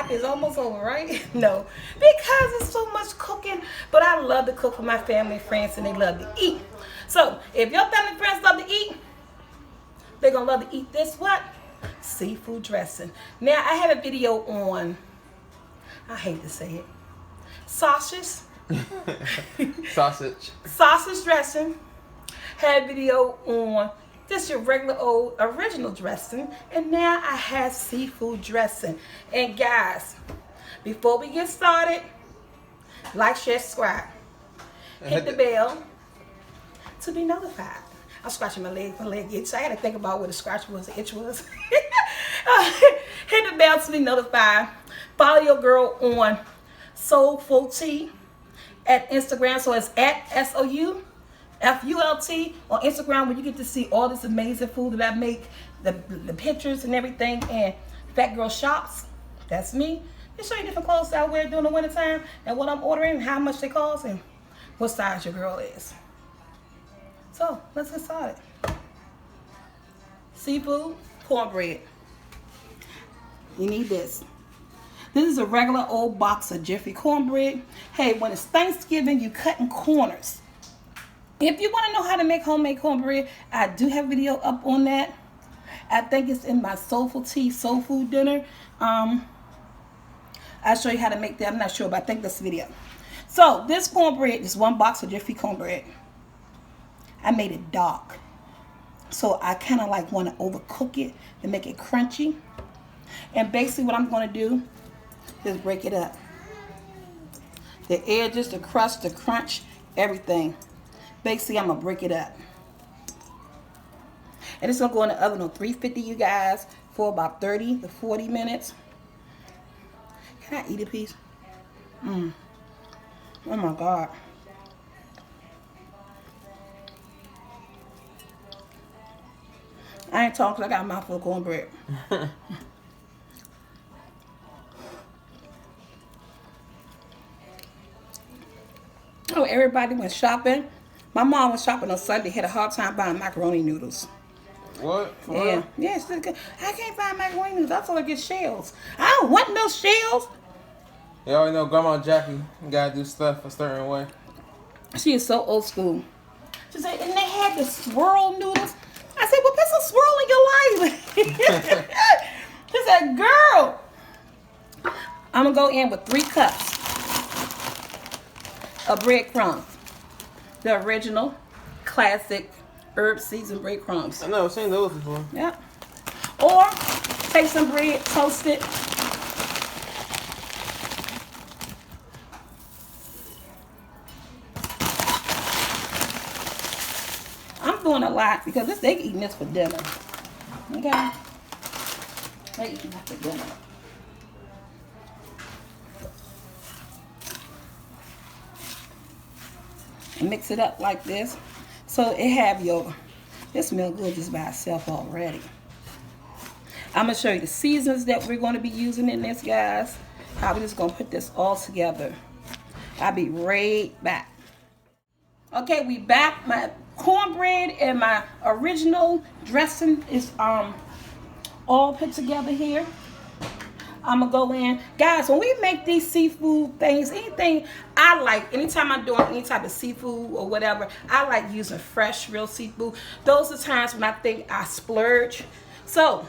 happy. It's almost over, right? No, because it's so much cooking. But I love to cook for my family and friends, and they love to eat. So if your family and friends love to eat, they're gonna love to eat this what? Seafood dressing. Now I had a video on, I hate to say it, sausage. Sausage dressing. Had a video on just your regular old original dressing, and now I have seafood dressing. And guys, before we get started, like, share, subscribe, hit the bell to be notified. I'm scratching my leg itch. I had to think about what the scratch was, the itch was. Hit the bell to be notified. Follow your girl on SoulfulT at Instagram. So it's at SoulfulT on Instagram, where you get to see all this amazing food that I make, the pictures and everything. And Fat Girl Shops, that's me. They show you different clothes I wear during the wintertime, and what I'm ordering, and how much they cost, and what size your girl is. So let's get started. Seafood cornbread. You need this. This is a regular old box of Jiffy cornbread. Hey, when it's Thanksgiving, you cutting corners. If you want to know how to make homemade cornbread, I do have a video up on that. I think it's in my SoulfulT Soul Food Dinner. I'll show you how to make that. I'm not sure, but I think that's the video. So this cornbread is one box of Jiffy cornbread. I made it dark, so I kind of like want to overcook it to make it crunchy. And basically what I'm going to do is break it up. The edges, the crust, the crunch, everything. Basically, I'm going to break it up. And it's going to go in the oven on 350, you guys, for about 30 to 40 minutes. Can I eat a piece? Oh my God. I ain't talking because I got a mouthful of cornbread. Oh, everybody went shopping. My mom was shopping on Sunday, had a hard time buying macaroni noodles. What? Yeah. Yeah, it's good. I can't find macaroni noodles. I told her to get shells. I don't want no shells. You already know Grandma Jackie gotta do stuff a certain way. She is so old school. She said, and they had the swirl noodles. I said, well, put some swirl in your life. She said, girl, I'm going to go in with 3 cups of breadcrumbs. The original, classic, herb seasoned breadcrumbs. I never seen those before. Yeah. Or take some bread, toast it. I'm doing a lot because they eating this for dinner. Okay? They eating that for dinner. And mix it up like this. So it have it smells good just by itself already. I'm going to show you the seasons that we're going to be using in this, guys. How we're just going to put this all together. I'll be right back. Okay, we back. My cornbread and my original dressing is all put together here. I'm gonna go in, guys. When we make these seafood things, anything I like, anytime I'm doing any type of seafood or whatever, I like using fresh, real seafood. Those are times when I think I splurge. So,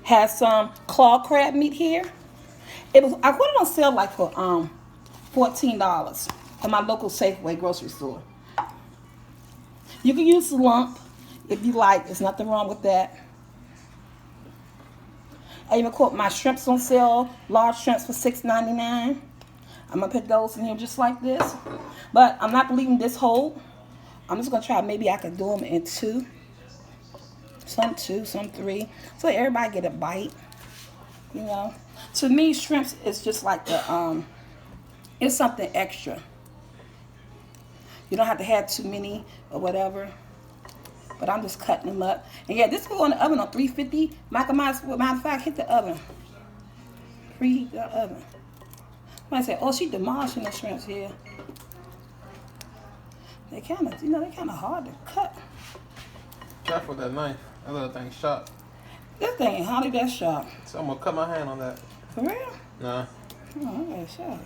have some claw crab meat here. I put it on sale like for $14 at my local Safeway grocery store. You can use the lump if you like. There's nothing wrong with that. I even caught my shrimps on sale, large shrimps for $6.99. I'm going to put those in here just like this. But I'm not leaving this whole. I'm just going to try, maybe I can do them in 2. Some 2, some 3. So everybody get a bite, you know. To me, shrimps is just like it's something extra. You don't have to have too many or whatever. But I'm just cutting them up. And yeah, this will go in the oven on 350. Matter of fact, hit the oven. Preheat the oven. Somebody said, oh, she demolishing the shrimps here. They kind of, they're kind of hard to cut. Careful with that knife. That little thing sharp. This thing ain't hardly that sharp. So I'm going to cut my hand on that. For real? Nah. Oh, okay, sure.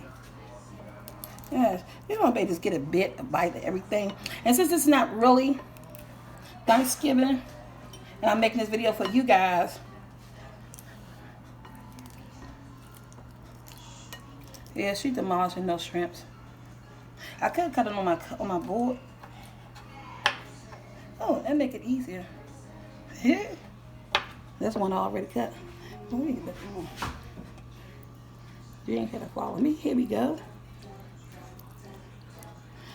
Yes, you want to just get a bite of everything. And since it's not really Thanksgiving, and I'm making this video for you guys, yeah, she demolishing those shrimps. I could cut it on my board. Oh, that make it easier. Yeah. This one I already cut. Let me get that one. You ain't gotta follow me. Here we go.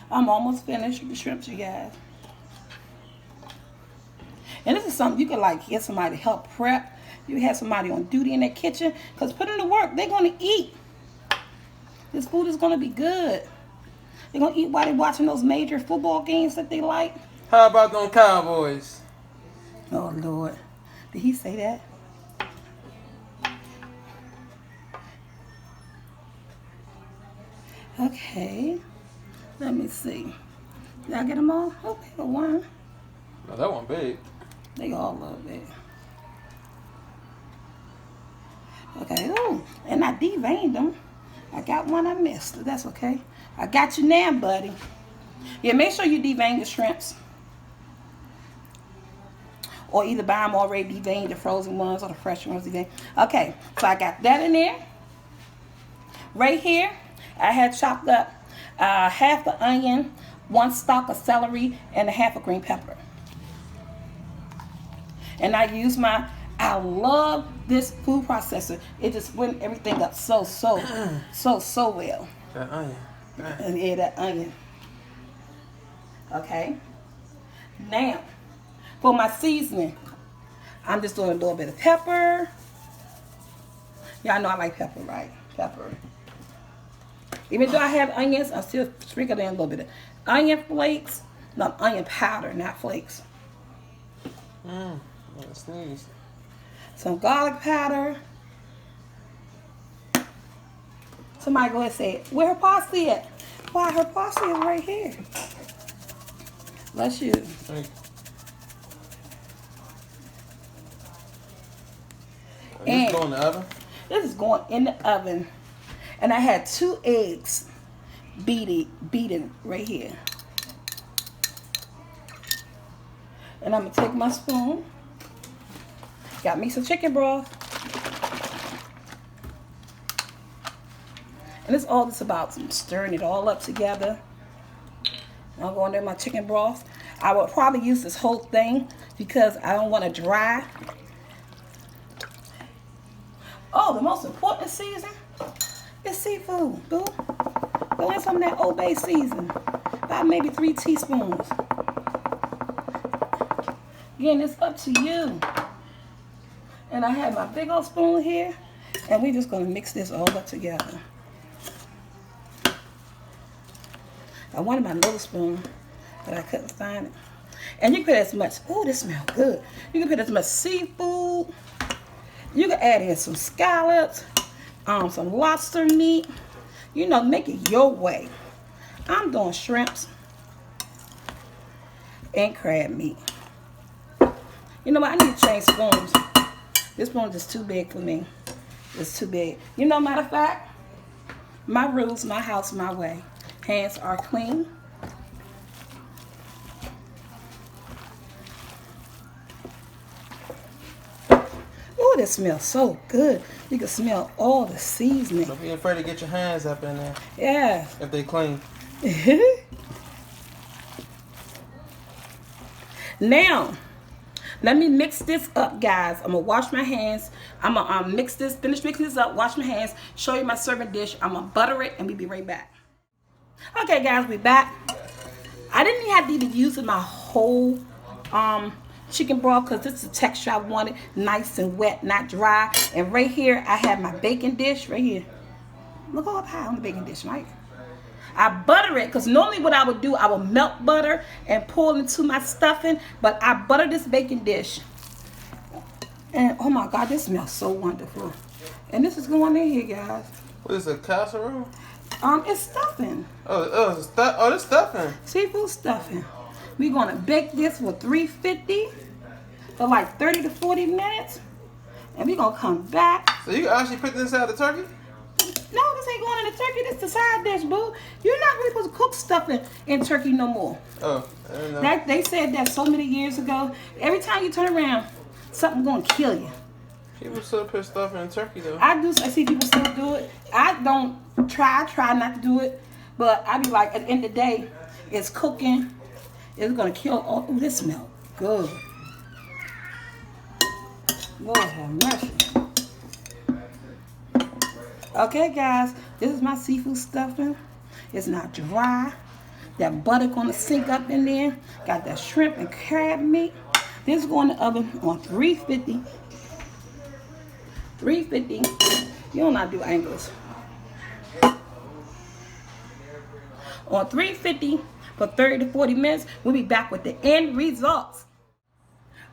I'm almost finished with the shrimps, you guys. And this is something you could like get somebody to help prep. You have somebody on duty in that kitchen, because put in the work. They're gonna eat. This food is gonna be good. They're gonna eat while they're watching those major football games that they like. How about them Cowboys? Oh Lord, did he say that? Okay, let me see. Did I get them all? Okay, one. No, that one big. They all love it. Okay, oh, and I deveined them. I got one I missed. That's okay. I got you now, buddy. Yeah, make sure you devein the shrimps. Or either buy them already deveined, the frozen ones or the fresh ones deveined. Okay, so I got that in there. Right here, I had chopped up half an onion, 1 stalk of celery, and a half a green pepper. And I use I love this food processor. It just blends everything up so well. That onion. And yeah, that onion. Okay. Now, for my seasoning, I'm just doing a little bit of pepper. Y'all know I like pepper, right? Pepper. Even though I have onions, I still sprinkle in a little bit of onion flakes. No, onion powder, not flakes. Sneeze. Some garlic powder. Somebody go ahead and say, where her parsley at? Why, her parsley is right here. Bless you. Thank you. This go in the oven? This is going in the oven. And I had 2 eggs beaten right here. And I'm going to take my spoon. Got me some chicken broth. And it's all this about stirring it all up together. I'm going in my chicken broth. I will probably use this whole thing because I don't want to dry. Oh, the most important season is seafood, boo. Go in some of that Old Bay season. About maybe 3 teaspoons. Again, it's up to you. And I have my big old spoon here. And we're just going to mix this all up together. I wanted my little spoon, but I couldn't find it. And you can put as much, oh, this smells good. You can put as much seafood. You can add in some scallops, some lobster meat. You know, make it your way. I'm doing shrimps and crab meat. You know what? I need to change spoons. This spoon is just too big for me. It's too big. You know, matter of fact, my rules, my house, my way. Hands are clean. Oh, this smells so good. You can smell all the seasoning. Don't be afraid to get your hands up in there. Yeah. If they clean. Now, let me mix this up, guys. I'm going to wash my hands. I'm going to mix this, finish mixing this up, wash my hands, show you my serving dish. I'm going to butter it, and we'll be right back. Okay, guys, we back. I didn't have to even use my whole chicken broth because this is the texture I wanted. Nice and wet, not dry. And right here, I have my bacon dish right here. Look all up high on the bacon dish, right? I butter it because normally what I would do, I would melt butter and pour into my stuffing. But I butter this bacon dish. And oh my God, this smells so wonderful. And this is going in here, guys. What is it, casserole? It's stuffing. It's stuffing. Seafood stuffing. We're going to bake this for 350 for like 30 to 40 minutes. And we're going to come back. So you can actually put this inside the turkey? No, this ain't going in the turkey. This is the side dish, boo. You're not really supposed to cook stuff in turkey no more. Oh, I didn't know. They said that so many years ago. Every time you turn around, something's going to kill you. People still put stuff in turkey, though. I see people still do it. I don't try not to do it. But I be like, at the end of the day, it's cooking. It's going to kill all. Ooh, this smells good. Lord have mercy. Okay, guys, this is my seafood stuffing. It's not dry. That butter gonna sink up in there. Got that shrimp and crab meat. This is going in the oven on 350. 350. You don't know how to do angles. On 350 for 30 to 40 minutes. We'll be back with the end results.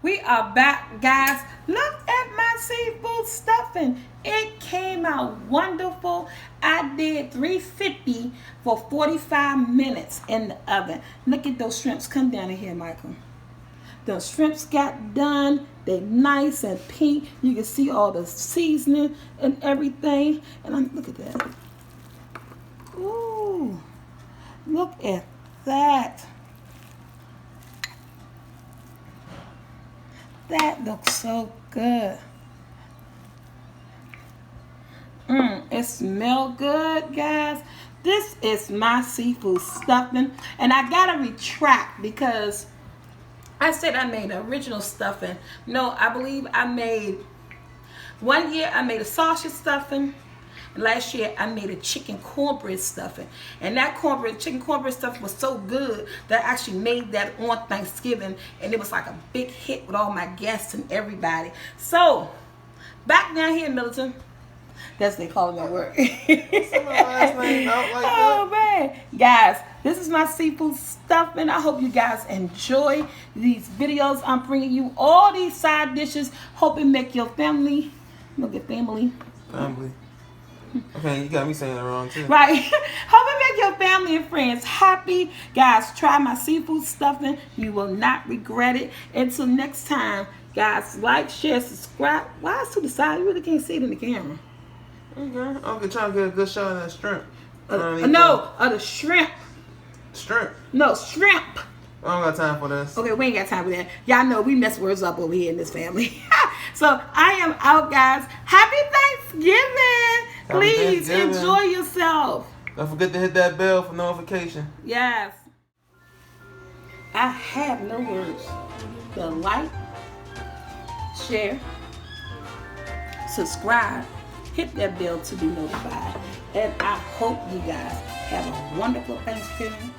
We are back, guys. Look at my seafood stuffing. It came out wonderful. I did 350 for 45 minutes in the oven. Look at those shrimps. Come down in here, Michael. The shrimps got done. They're nice and pink. You can see all the seasoning and everything. And look at that. Ooh, look at that. That looks so good. It smells good, guys. This is my seafood stuffing. And I gotta retract because I said I made the original stuffing. No, I believe I made, one year I made a sausage stuffing. Last year I made a chicken cornbread stuffing, and that chicken cornbread stuffing was so good that I actually made that on Thanksgiving, and it was like a big hit with all my guests and everybody. So back down here in Milton, that's what they call it at work. Oh man, guys, this is my seafood stuffing. I hope you guys enjoy these videos. I'm bringing you all these side dishes. Hope it make your family, look at family. Okay, you got me saying it wrong too. Right. Hope it make your family and friends happy. Guys, try my seafood stuffing. You will not regret it. Until next time, guys, like, share, subscribe. Why is to the side? You really can't see it in the camera. Okay. I'm trying to get a good shot of that shrimp. The shrimp. Shrimp? No, shrimp. I don't got time for this. Okay, we ain't got time for that. Y'all know we mess words up over here in this family. So I am out, guys. Happy Thanksgiving. Please enjoy yourself. Don't forget to hit that bell for notification. Yes. I have no words. The like, share, subscribe, hit that bell to be notified. And I hope you guys have a wonderful Thanksgiving.